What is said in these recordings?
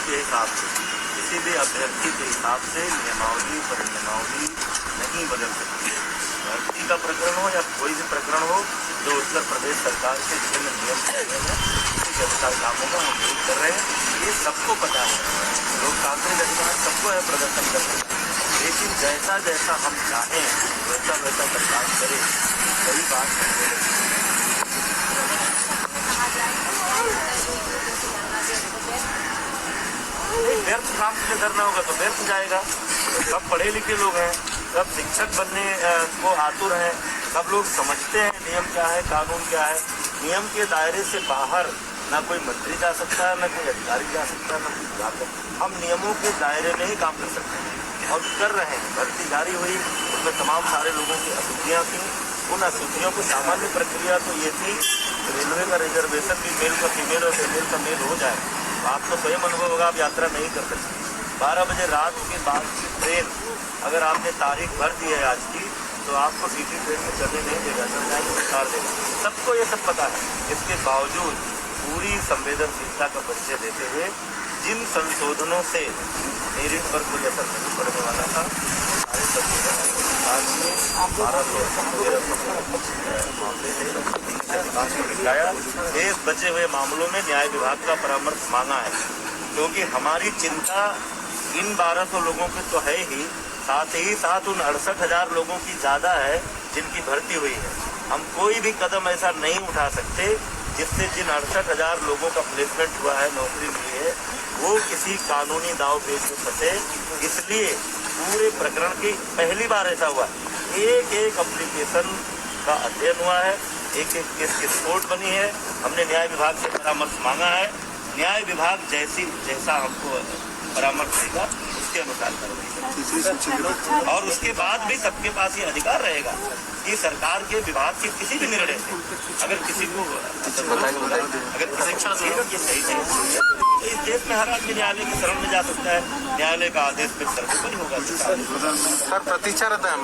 के हिसाब से, किसी भी अभ्यर्थी के हिसाब से नियमावली परिनियमावली नहीं बदल सकती। भर्ती का प्रकरण हो या कोई भी प्रकरण हो, जो उत्तर प्रदेश सरकार के विभिन्न नियम कायदे हैं उसके अनुसार कामों का हम विरोध कर रहे हैं। ये सबको पता है, लोकतांत्रिक अधिकार सबको है प्रदर्शन करने का, लेकिन जैसा जैसा हम चाहें वैसा वैसा सरकार करे, सही बात है। व्यर्थ काम के लिए धरना होगा तो व्यर्थ जाएगा। सब पढ़े लिखे लोग हैं, सब शिक्षक बनने को आतुर हैं, सब लोग समझते हैं नियम क्या है, कानून क्या है। नियम के दायरे से बाहर ना कोई मंत्री जा सकता है, ना कोई अधिकारी जा सकता है, ना कोई विभाग। हम नियमों के दायरे में ही काम कर सकते हैं और कर रहे हैं। भर्ती जारी हुई, उसमें तमाम सारे लोगों की अशुद्धियाँ थी। उन अशुद्धियों को सामान्य प्रक्रिया तो ये थी, रेलवे का रिजर्वेशन भी मेल का फीमेल और फीमेल का मेल हो जाए। आपको स्वयं अनुभव होगा, आप यात्रा नहीं कर सकते। 12 बजे रात के बाद की ट्रेन अगर आपने तारीख भर दी है आज की, तो आपको सीधी ट्रेन में चलने नहीं देगा, सरकार उतार देगा। सबको ये सब पता है। इसके बावजूद पूरी संवेदनशीलता का परिचय देते हुए जिन संशोधनों से मेरिट पर कोई असर नहीं पड़ने वाला था, सारे दिखाया। शेष बचे हुए मामलों में न्याय विभाग का परामर्श मांगा है, क्योंकि हमारी चिंता इन 1200 लोगों की तो है ही, साथ ही साथ उन 68,000 लोगों की ज़्यादा है जिनकी भर्ती हुई है। हम कोई भी कदम ऐसा नहीं उठा सकते जिससे जिन 68,000 लोगों का प्लेसमेंट हुआ है, नौकरी मिली है, वो किसी कानूनी दाव पेच में फंसे। इसलिए पूरे प्रकरण की पहली बार ऐसा हुआ, एक एक एप्लीकेशन का अध्ययन हुआ है, एक एक केस की रिपोर्ट बनी है। हमने न्याय विभाग से परामर्श मांगा है, न्याय विभाग जैसा हमको परामर्श देगा उसके अनुसार करेंगे। और उसके बाद भी सबके पास ये अधिकार रहेगा कि सरकार के विभाग के किसी भी निर्णय से अगर किसी को अगर किसी सही नहीं, तो इस देश में हर आदमी न्यायालय की शरण में जा सकता है। न्यायालय का आदेश फिर सर्वोपरि होगा। सर प्रतीक्षा रहता है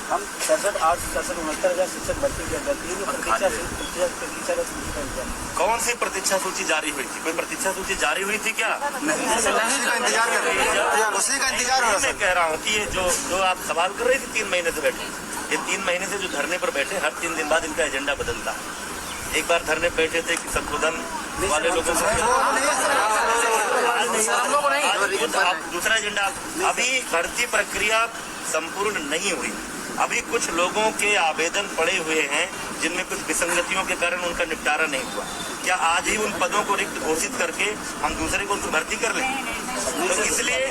हम 67,867,69,000 शिक्षक भर्ती की प्रतीक्षा सूची। कौन सी प्रतीक्षा सूची जारी हुई थी? कोई प्रतीक्षा सूची जारी हुई थी क्या? उसी का इंतजार हो रहा है। मैं कह रहा हूँ कि ये जो आप सवाल कर रहे थे 3 महीने से बैठे, ये 3 महीने से जो धरने पर बैठे, हर 3 दिन बाद इनका एजेंडा बदलता है। एक बार धरने बैठे थे कि संशोधन वाले लोगों को, दूसरा एजेंडा। अभी भर्ती प्रक्रिया संपूर्ण नहीं हुई, अभी कुछ लोगों के आवेदन पड़े हुए हैं जिनमें कुछ विसंगतियों के कारण उनका निपटारा नहीं हुआ। क्या आज ही उन पदों को रिक्त घोषित करके हम दूसरे को उनको भर्ती कर लें? तो इसलिए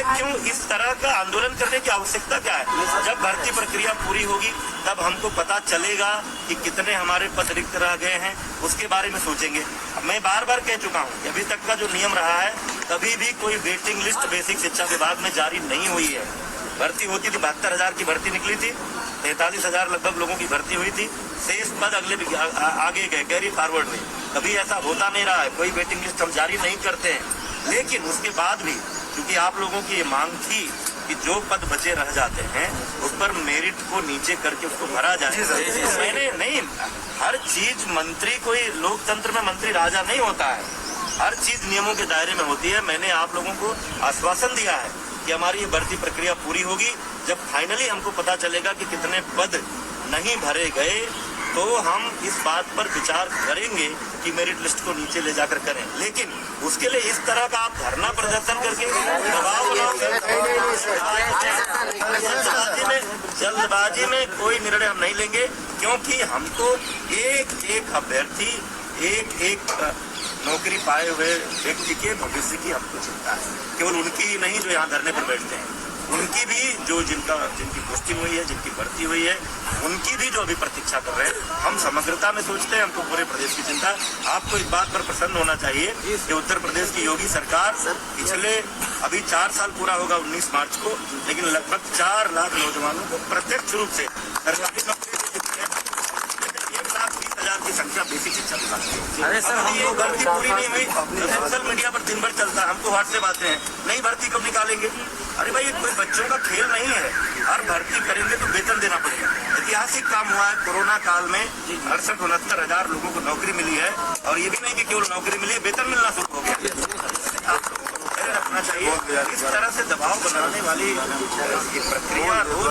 क्यों इस तरह का आंदोलन करने की आवश्यकता क्या है? जब भर्ती प्रक्रिया पूरी होगी तब हमको पता चलेगा कि कितने हमारे पद रिक्त रह गए हैं, उसके बारे में सोचेंगे। मैं बार बार कह चुका हूँ कि अभी तक का जो नियम रहा है, कभी भी कोई वेटिंग लिस्ट बेसिक शिक्षा विभाग में जारी नहीं हुई है। भर्ती होती थी, 72,000 की भर्ती निकली थी, 43,000 लगभग लोगों की भर्ती हुई थी। शेष पद अगले आगे गए, कैरी फॉरवर्ड हुए। कभी ऐसा होता नहीं रहा है, कोई वेटिंग लिस्ट हम जारी नहीं करते हैं। लेकिन उसके बाद भी क्योंकि आप लोगों की ये मांग थी कि जो पद बचे रह जाते हैं उस पर मेरिट को नीचे करके उसको भरा जाए। मैंने नहीं, हर चीज मंत्री, कोई लोकतंत्र में मंत्री राजा नहीं होता है, हर चीज नियमों के दायरे में होती है। मैंने आप लोगों को आश्वासन दिया है कि हमारी ये भर्ती प्रक्रिया पूरी होगी, जब फाइनली हमको पता चलेगा कि कितने पद नहीं भरे गए, तो हम इस बात पर विचार करेंगे कि मेरिट लिस्ट को नीचे ले जाकर करें। लेकिन उसके लिए इस तरह का आप धरना प्रदर्शन करके दबाव बनाओगे, जल्दबाजी में कोई निर्णय हम नहीं लेंगे, क्योंकि हमको एक एक अभ्यर्थी, एक एक नौकरी पाए हुए व्यक्ति के भविष्य की हमको चिंता है। केवल उनकी ही नहीं जो यहाँ धरने पर बैठते हैं, उनकी भी, जो जिनकी पोस्टिंग हुई है, जिनकी भर्ती हुई है, उनकी भी जो अभी प्रतीक्षा कर रहे हैं। हम समग्रता में सोचते हैं, हमको पूरे प्रदेश की चिंता। आपको इस बात पर प्रसन्न होना चाहिए कि उत्तर प्रदेश की योगी सरकार पिछले अभी 4 साल पूरा होगा 19 मार्च को, लेकिन लगभग 4 लाख नौजवानों को प्रत्यक्ष रूप से सरकारी नौकरी 1,20,000 की संख्या बेसिक शिक्षा विभाग की। अरे सर, ये भर्ती पूरी नहीं हुई, सोशल मीडिया पर दिन भर चलता है, हमको व्हाट्सएप आते हैं, नहीं भर्ती कब निकालेंगे। अरे भाई, कोई बच्चों का खेल नहीं है, हर भर्ती करेंगे तो वेतन देना पड़ेगा। ऐतिहासिक काम हुआ है, कोरोना काल में 68-69 हजार लोगों को नौकरी मिली। और ये भी नहीं कि केवल नौकरी मिली, वेतन मिलना शुरू हो गया। रखना चाहिए। इस तरह से दबाव बनाने वाली ये प्रक्रिया रोज